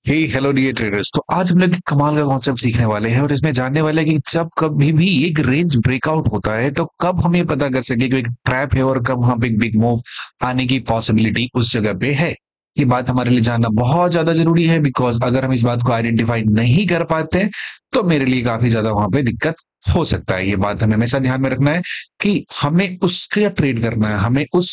हे hello dear traders. तो आज हम लोग एक कमाल का कॉन्सेप्ट सीखने वाले हैं और इसमें जानने वाले हैं कि जब कभी भी एक रेंज ब्रेकआउट होता है तो कब हमें पता कर सके कि एक ट्रैप है और कब वहां पे एक बिग मूव आने की पॉसिबिलिटी उस जगह पे है। ये बात हमारे लिए जानना बहुत ज्यादा जरूरी है, बिकॉज अगर हम इस बात को आइडेंटिफाई नहीं कर पाते हैं तो मेरे लिए काफी ज्यादा वहां पे दिक्कत हो सकता है। ये बात हमें हमेशा ध्यान में रखना है कि हमें उसका ट्रेड करना है, हमें उस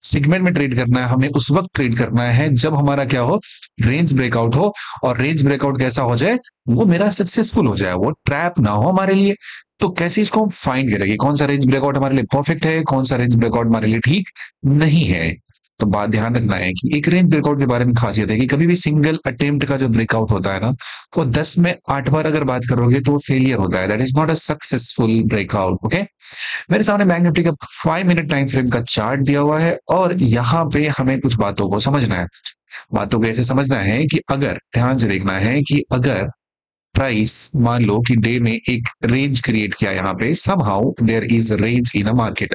सेगमेंट में ट्रेड करना है, हमें उस वक्त ट्रेड करना है जब हमारा क्या हो, रेंज ब्रेकआउट हो। और रेंज ब्रेकआउट कैसा हो जाए, वो मेरा सक्सेसफुल हो जाए, वो ट्रैप ना हो हमारे लिए। तो कैसे इसको हम फाइंड करेंगे, कौन सा रेंज ब्रेकआउट हमारे लिए परफेक्ट है, कौन सा रेंज ब्रेकआउट हमारे लिए ठीक नहीं है। तो बात ध्यान रखना है कि एक रेंज ब्रेकआउट के बारे में खासियत है कि कभी भी सिंगल अटेम्प्ट का जो ब्रेकआउट होता है ना, वो 10 में 8 बार अगर बात करोगे तो वो फेलियर होता है। That is not a successful breakout. Okay, मेरे सामने बैंक निफ्टी का 5 मिनट टाइम फ्रेम का चार्ट दिया हुआ है और यहाँ पे हमें कुछ बातों को समझना है। बातों को ऐसे समझना है कि अगर ध्यान से देखना है कि अगर प्राइस मान लो कि डे में एक रेंज क्रिएट किया, यहाँ पे somehow there is range in a market.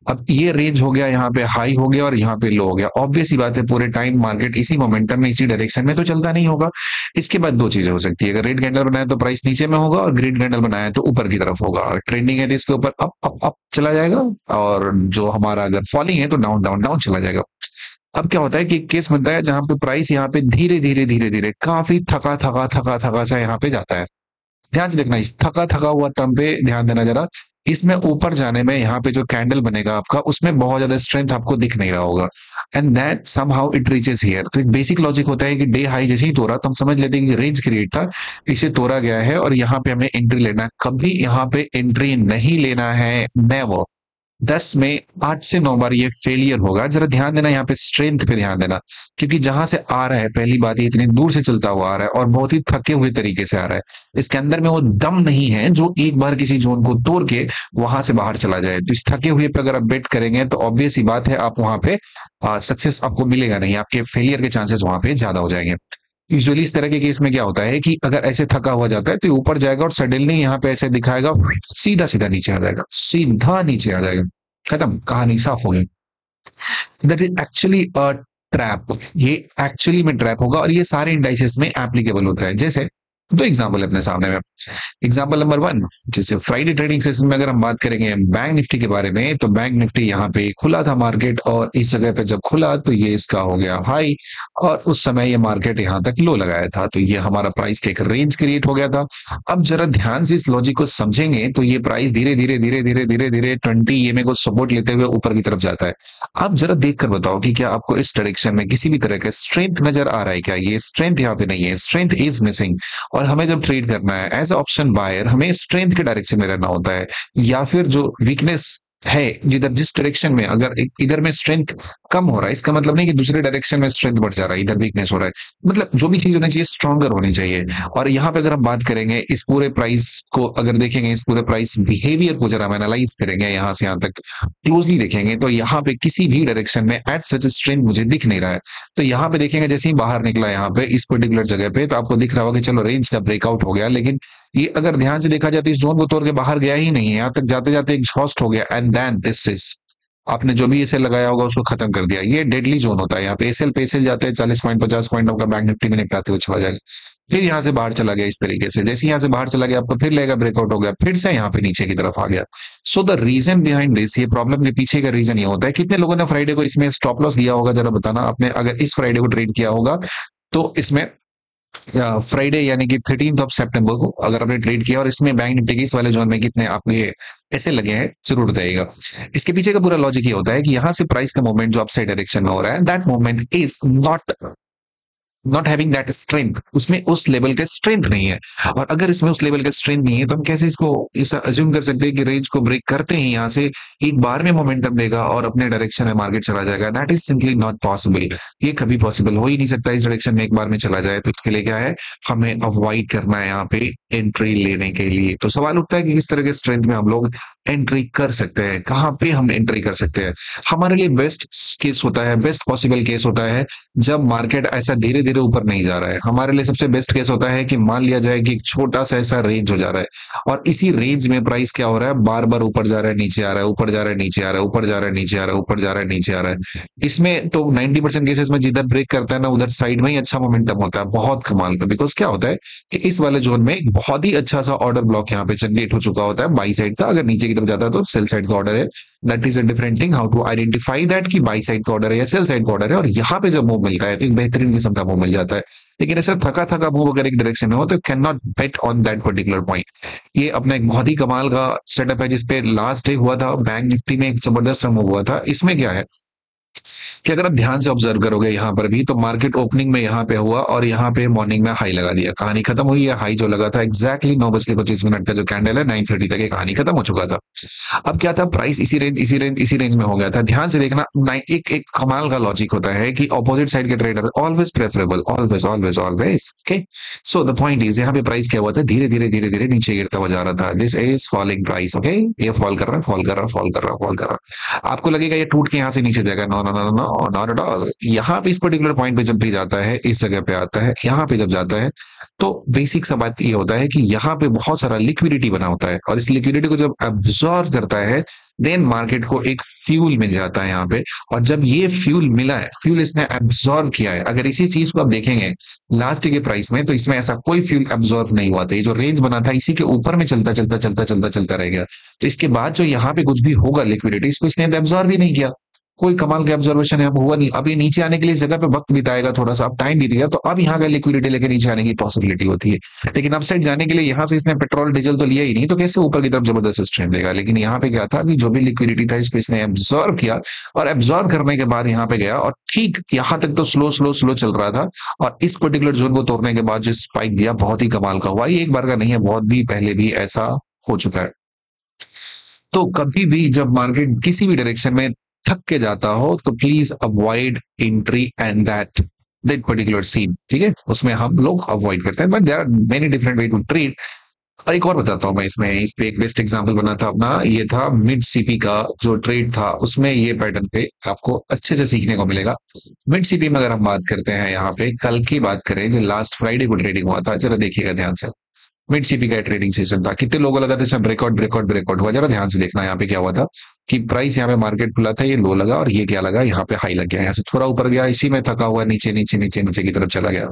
अब ये रेंज हो गया, यहाँ पे हाई हो गया और यहाँ पे लो हो गया। ऑब्वियस ही बात है पूरे टाइम मार्केट इसी मोमेंटम में इसी डायरेक्शन में तो चलता नहीं होगा। इसके बाद दो चीजें हो सकती है, अगर रेड कैंडल बनाया तो प्राइस नीचे में होगा और ग्रीन कैंडल बनाया तो ऊपर की तरफ होगा। और ट्रेंडिंग है तो इसके ऊपर अप अप अप चला जाएगा, और जो हमारा अगर फॉलिंग है तो डाउन डाउन डाउन चला जाएगा। अब क्या होता है कि केस बनता है जहां पे प्राइस यहाँ पे धीरे धीरे धीरे धीरे काफी थका थका थका थका सा यहाँ पे जाता है। ध्यान से देखना, इस थका थका हुआ टर्म पे ध्यान देना जरा। इसमें ऊपर जाने में यहाँ पे जो कैंडल बनेगा आपका, उसमें बहुत ज्यादा स्ट्रेंथ आपको दिख नहीं रहा होगा, and that somehow it reaches here. तो एक बेसिक लॉजिक होता है कि डे हाई जैसे ही तोड़ा तो हम समझ लेते हैं कि रेंज क्रिएट था, इसे तोड़ा गया है और यहाँ पे हमें एंट्री लेना है। कभी यहाँ पे एंट्री नहीं लेना है, नेवर। 10 में 8 से 9 बार ये फेलियर होगा। जरा ध्यान देना, यहाँ पे स्ट्रेंथ पे ध्यान देना, क्योंकि जहां से आ रहा है, पहली बात ये इतनी दूर से चलता हुआ आ रहा है और बहुत ही थके हुए तरीके से आ रहा है। इसके अंदर में वो दम नहीं है जो एक बार किसी जोन को तोड़ के वहां से बाहर चला जाए। तो इस थके हुए पे अगर आप बेट करेंगे तो ऑब्वियस ही बात है आप वहां पे सक्सेस आपको मिलेगा नहीं, आपके फेलियर के चांसेस वहां पे ज्यादा हो जाएंगे। यूजुअली इस तरह के केस में क्या होता है कि अगर ऐसे थका हुआ जाता है तो ऊपर जाएगा और सडनली यहाँ पे ऐसे दिखाएगा, सीधा सीधा नीचे आ जाएगा, सीधा नीचे आ जाएगा, खत्म, कहानी साफ हो गई। That is actually a trap. ये एक्चुअली में ट्रैप होगा और ये सारे इंडाइसेस में एप्लीकेबल होता है। जैसे दो एग्जांपल है अपने सामने में। एग्जांपल नंबर वन, जैसे फ्राइडे ट्रेडिंग सेशन में अगर हम बात करेंगे बैंक निफ्टी के बारे में, तो बैंक निफ्टी यहाँ पे खुला था मार्केट, और इस जगह पे जब खुला तो ये इसका हो गया हाई, और उस समय ये मार्केट यहाँ तक लो लगाया था, तो ये हमारा प्राइस के एक रेंज क्रिएट हो गया था। अब जरा ध्यान से इस लॉजिक को समझेंगे तो ये प्राइस धीरे धीरे धीरे धीरे धीरे धीरे 20 EMA को सपोर्ट लेते हुए ऊपर की तरफ जाता है। आप जरा देख कर बताओ कि क्या आपको इस डायरेक्शन में किसी भी तरह का स्ट्रेंथ नजर आ रहा है क्या? ये स्ट्रेंथ यहाँ पे नहीं है, स्ट्रेंथ इज मिसिंग। और हमें जब ट्रेड करना है एज ऑप्शन बायर, हमें स्ट्रेंथ के डायरेक्शन में रहना होता है, या फिर जो वीकनेस है जिधर जिस डायरेक्शन में, अगर इधर में स्ट्रेंथ कम हो रहा है, इसका मतलब नहीं कि दूसरे डायरेक्शन में स्ट्रेंथ बढ़ जा रहा है, इधर वीकनेस हो रहा है। मतलब जो भी चीज होनी चाहिए स्ट्रॉन्गर होनी चाहिए। और यहाँ पे अगर हम बात करेंगे इस पूरे प्राइस को, अगर देखेंगे इस पूरे प्राइस बिहेवियर को जरा हम एनालाइज करेंगे, यहाँ से यहाँ तक क्लोजली देखेंगे, तो यहाँ पे किसी भी डायरेक्शन में एज सच स्ट्रेंथ मुझे दिख नहीं रहा है। तो यहाँ पे देखेंगे जैसे ही बाहर निकला यहाँ पे इस पर्टिकुलर जगह पे, तो आपको दिख रहा होगा कि चलो रेंज का ब्रेकआउट हो गया, लेकिन ये अगर ध्यान से देखा जाए तो इस जोन को तोड़ के बाहर गया ही नहीं है, यहाँ तक जाते जाते एग्जॉस्ट हो गया, एंड देन दिस इज, आपने जो भी एसएल लगाया होगा उसको खत्म कर दिया। ये डेडली जोन होता है, यहाँ पे एसएल पे एसएल जाते हैं, 40 पॉइंट 50 पॉइंट आपका बैंक निफ्टी में निपटाते हुए चला जाएगा। फिर यहाँ से बाहर चला गया इस तरीके से, जैसे यहाँ से बाहर चला गया आपको फिर लेगा ब्रेकआउट हो गया, फिर से यहाँ पे नीचे की तरफ आ गया। So the reason behind this, ये प्रॉब्लम के पीछे का रीजन ये होता है। कितने लोगों ने फ्राइडे को इसमें स्टॉप लॉस दिया होगा, जरा बताना आपने, अगर इस फ्राइडे को ट्रेड किया होगा तो इसमें फ्राइडे यानी कि 13 सितंबर को अगर आपने ट्रेड किया और इसमें बैंक निफ्टी के इस वाले जोन में कितने आपके ऐसे लगे हैं, जरूर बताइएगा। इसके पीछे का पूरा लॉजिक ये होता है कि यहाँ से प्राइस का मूवमेंट जो अपसाइड डायरेक्शन में हो रहा है, that movement is not having that strength, उसमें उस लेवल के स्ट्रेंथ नहीं है। और अगर इसमें उस लेवल का स्ट्रेंथ नहीं है तो हम कैसे इसको ऐसा अज्यूम कर सकते हैं कि रेंज को ब्रेक करते ही यहाँ से एक बार में मोमेंटम देगा और अपने डायरेक्शन में मार्केट चला जाएगा? That is simply not possible. ये कभी पॉसिबल हो ही नहीं सकता इस डायरेक्शन में एक बार में चला जाए। तो इसके लिए क्या है, हमें अवॉइड करना है यहाँ पे एंट्री लेने के लिए। तो सवाल उठता है कि किस तरह के स्ट्रेंथ में हम लोग एंट्री कर सकते हैं, कहाँ पे हम एंट्री कर सकते हैं। हमारे लिए बेस्ट केस होता है, बेस्ट पॉसिबल केस होता है जब मार्केट ऐसा धीरे धीरे ऊपर नहीं जा रहा है। हमारे लिए सबसे बेस्ट केस होता है कि मान लिया जाए कि एक छोटा सा ऐसा रेंज हो जा रहा है और इसी रेंज में प्राइस क्या हो रहा है, बार बार ऊपर जा रहा है, नीचे आ रहा है, ऊपर जा रहा है, नीचे आ रहा है, ऊपर जा रहा है, नीचे आ रहा है, ऊपर जा रहा है, नीचे आ रहा है। इसमें तो 90% केसेस में जिधर ब्रेक करता है ना, उधर साइड में ही अच्छा मोमेंटम होता है, बहुत कमाल का। बिकॉज क्या होता है कि इस वाले जोन में एक बहुत ही अच्छा सा ऑर्डर ब्लॉक यहाँ पे जनरेट हो चुका होता है बाई साइड का। अगर नीचे की तरफ जाता है तो सेल साइड का ऑर्डर है। That is a different thing, how to identify that कि बाई साइड का ऑर्डर है या सेल साइड का ऑर्डर है। और यहाँ पे जब मूव मिलता है तो एक बेहतरीन किस्म का मूव मिल जाता है। लेकिन ऐसा थका थका मूव अगर एक डायरेक्शन में हो तो can not bet on that particular point. ये अपना एक बहुत ही कमाल का सेटअप है जिसपे लास्ट डे हुआ था बैंक निफ्टी में, एक जबरदस्त मूव हुआ था। इसमें क्या है कि अगर आप ध्यान से ऑब्जर्व करोगे यहाँ पर भी, तो मार्केट ओपनिंग में यहाँ पे हुआ और यहाँ पे मॉर्निंग में हाई लगा दिया, कहानी खत्म हुई है। हाई जो लगा था एग्जैक्टली 9:25 का जो कैंडल है 9:30 तक ये कहानी खत्म हो चुका था। अब क्या था, प्राइस इसी रेंज में हो गया था। ध्यान से देखना, एक एक कमाल का लॉजिक होता है कि ऑपोजिट साइड के trader always preferable, always always always. Okay, so the point is यहाँ पे प्राइस क्या हुआ था, धीरे धीरे धीरे धीरे नीचे गिरता हुआ जा रहा था। This is falling price. Okay, ये फॉल कर रहा है, फॉल कर रहा है, फॉल कर रहा है, फॉल कर रहा है। आपको लगेगा ये टूट के यहाँ से नीचे जाएगा, no no no no, not at all. यहाँ पे इस पर्टिकुलर पॉइंट पे जब भी जाता है, इस जगह पे आता है, यहाँ पे जब जाता है, तो बेसिक सा बात ये होता है कि यहाँ पे बहुत सारा लिक्विडिटी बना होता है और इस लिक्विडिटी को जब एब्जॉर्व करता है, देन मार्केट को एक फ्यूल मिल जाता है यहाँ पे। और जब ये फ्यूल मिला है, फ्यूल इसने एब्जॉर्व किया है, अगर इसी चीज को आप देखेंगे लास्ट के प्राइस में, तो इसमें ऐसा कोई फ्यूल एब्जॉर्व नहीं हुआ था। ये जो रेंज बना था इसी के ऊपर में चलता चलता चलता चलता चलता रह गया। तो इसके बाद जो यहाँ पे कुछ भी होगा लिक्विडिटी, इसको इसने एब्जॉर्व ही नहीं किया। कोई कमाल का ऑब्जर्वेशन यहाँ हुआ नहीं। अब ये नीचे आने के लिए इस जगह पे वक्त बिताएगा, थोड़ा सा अब टाइम बीत गया, तो अब यहाँ का लिक्विडिटी लेके नीचे आने की पॉसिबिलिटी होती है। लेकिन अप साइड जाने के लिए यहाँ से इसने पेट्रोल डीजल तो लिया ही नहीं, तो कैसे ऊपर की तरफ जबरदस्त स्ट्रेन देगा। लेकिन यहाँ पे क्या था कि जो भी लिक्विडिटी था इसको इसने एब्जॉर्व किया और एब्जॉर्व करने के बाद यहाँ पे गया और ठीक यहाँ तक तो स्लो स्लो स्लो चल रहा था। और इस पर्टिकुलर जोन को तोड़ने के बाद जो स्पाइक दिया, बहुत ही कमाल का हुआ। ये एक बार का नहीं है, बहुत भी पहले भी ऐसा हो चुका है। तो कभी भी जब मार्केट किसी भी डायरेक्शन में थक के जाता हो, तो please avoid entry and that particular scene. ठीक है, उसमें हम लोग अवॉइड करते हैं, but there are many different way to trade. और एक और बताता हूँ मैं इसमें, इस पे एक बेस्ट एग्जांपल बना था अपना, ये था मिड सीपी का जो ट्रेड था, उसमें ये पैटर्न पे आपको अच्छे से सीखने को मिलेगा। मिड सीपी में अगर हम बात करते हैं, यहाँ पे कल की बात करें जो लास्ट फ्राइडे को ट्रेडिंग हुआ था, जरा देखिएगा ध्यान से। मिड सीपी का ट्रेडिंग सेशन था, कितने लोगों लगा था इसमें ब्रेकआउट ब्रेकआउट ब्रेकआउट हुआ। जरा ध्यान से देखना, यहाँ पे क्या हुआ था कि प्राइस यहाँ पे मार्केट खुला था, ये लो लगा और ये क्या लगा, यहाँ पे हाई लग गया, यहाँ से थोड़ा ऊपर गया, इसी में थका हुआ नीचे नीचे नीचे नीचे की तरफ चला गया।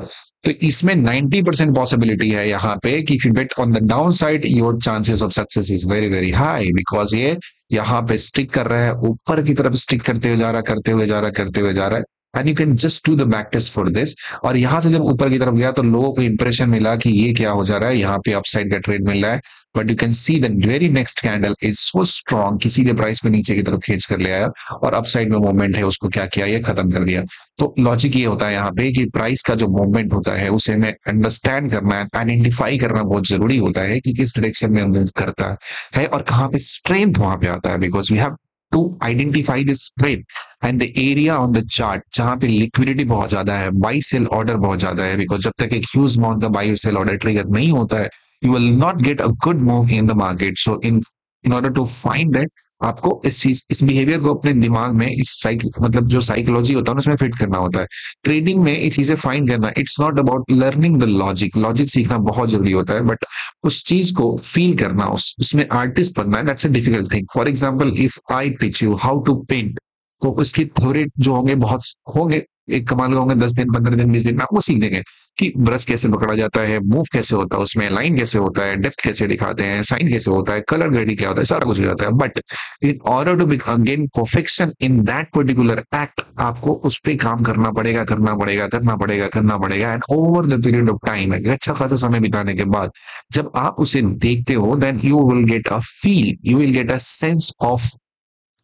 तो इसमें 90% पॉसिबिलिटी है यहाँ पे कि if you bet on the down side, your chances of success is very very high, because ये यहाँ पे स्टिक कर रहा है, ऊपर की तरफ स्टिक करते हुए जा रहा, करते हुए जा रहा, करते हुए जा रहा है। And you can just do the back test for this. और यहां से जब ऊपर की तरफ गया तो लोगों को इंप्रेशन मिला कि ये क्या हो जा रहा है, यहाँ पे अपसाइड का ट्रेड मिल रहा है। But you can see the very next candle is so strong, किसी के प्राइस को नीचे की तरफ खींच कर ले आया और अपसाइड में मूवमेंट है उसको क्या किया, ये खत्म कर दिया। तो लॉजिक ये होता है यहाँ पे कि प्राइस का जो मूवमेंट होता है उसे हमें अंडरस्टैंड करना है, आइडेंटिफाई करना बहुत जरूरी होता है कि किस डायरेक्शन में मूव करता है और कहाँ पे स्ट्रेंथ वहां पे आता है। Because we have to identify this strength and the area on the chart जहां पे लिक्विडिटी बहुत ज्यादा है, बाई सेल ऑर्डर बहुत ज्यादा है। बिकॉज जब तक एक ह्यूज अमाउंट का बाई सेल ऑर्डर ट्रिगर नहीं होता है, you will not get a good move in the market. So in order to find that, आपको इस बिहेवियर को अपने दिमाग में, इस मतलब जो साइकोलॉजी होता है उसमें फिट करना होता है। ट्रेडिंग में ये चीजें फाइंड करना, it's not about learning the logic, logic सीखना बहुत जरूरी होता है, बट उस चीज को फील करना, उसमें आर्टिस्ट बनना है, that's a difficult thing. For example, if I teach you how to paint, तो उसकी थ्योरी जो होंगे बहुत होंगे, एक कमाल का होंगे, 10 दिन 15 दिन 20 दिन में आपको सीख देंगे कि ब्रश कैसे पकड़ा जाता है, मूव कैसे होता है, उसमें लाइन कैसे होता है, डेप्थ कैसे दिखाते हैं, साइन कैसे होता है, कलर ग्रेडिंग क्या होता है, सारा कुछ हो जाता है। But in order to gain perfection in that particular act, आपको उस पर काम करना पड़ेगा, करना पड़ेगा, करना पड़ेगा, करना पड़ेगा। And over the period of time, अच्छा खासा समय बिताने के बाद जब आप उसे देखते हो, then you will get a feel, you will get a sense of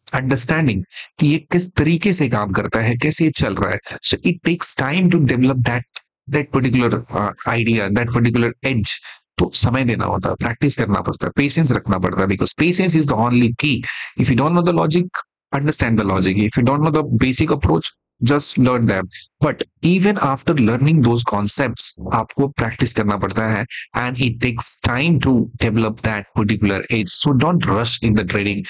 understanding कि ये किस तरीके से काम करता है, कैसे ये चल रहा है। So it takes time to develop that particular idea, that particular age. तो समय देना होता है, प्रैक्टिस करना पड़ता है, पेशेंस रखना पड़ता है, because patience is the only key. If you don't know the logic, understand the logic. If you don't know the basic approach, just learn them. But even after learning those concepts, आपको practice करना पड़ता है, and it takes time to develop that particular edge. So don't rush in the trading.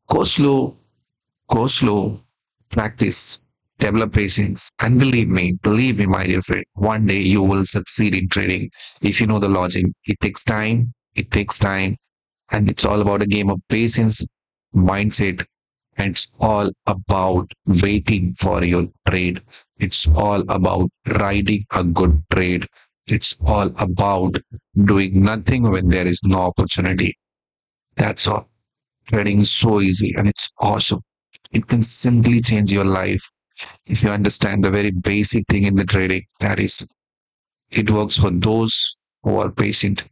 Go slow, practice, Develop patience. And believe me, my dear friend, one day you will succeed in trading if you know the logic. It takes time, and it's all about a game of patience, mindset, and it's all about waiting for your trade. It's all about riding a good trade. It's all about doing nothing when there is no opportunity. That's all. Trading is so easy and it's awesome. It can simply change your life if you understand the very basic thing in the trading. That is, it works for those who are patient,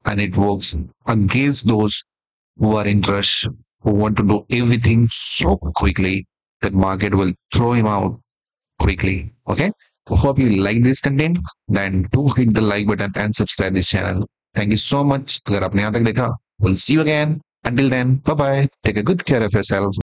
and it works against those who are in rush, who want to do everything so quickly that market will throw him out quickly. Okay. So hope you like this content. Then do hit the like button and subscribe this channel. Thank you so much. अगर आपने यहाँ तक देखा, we'll see you again. Until then, bye bye. Take a good care of yourself.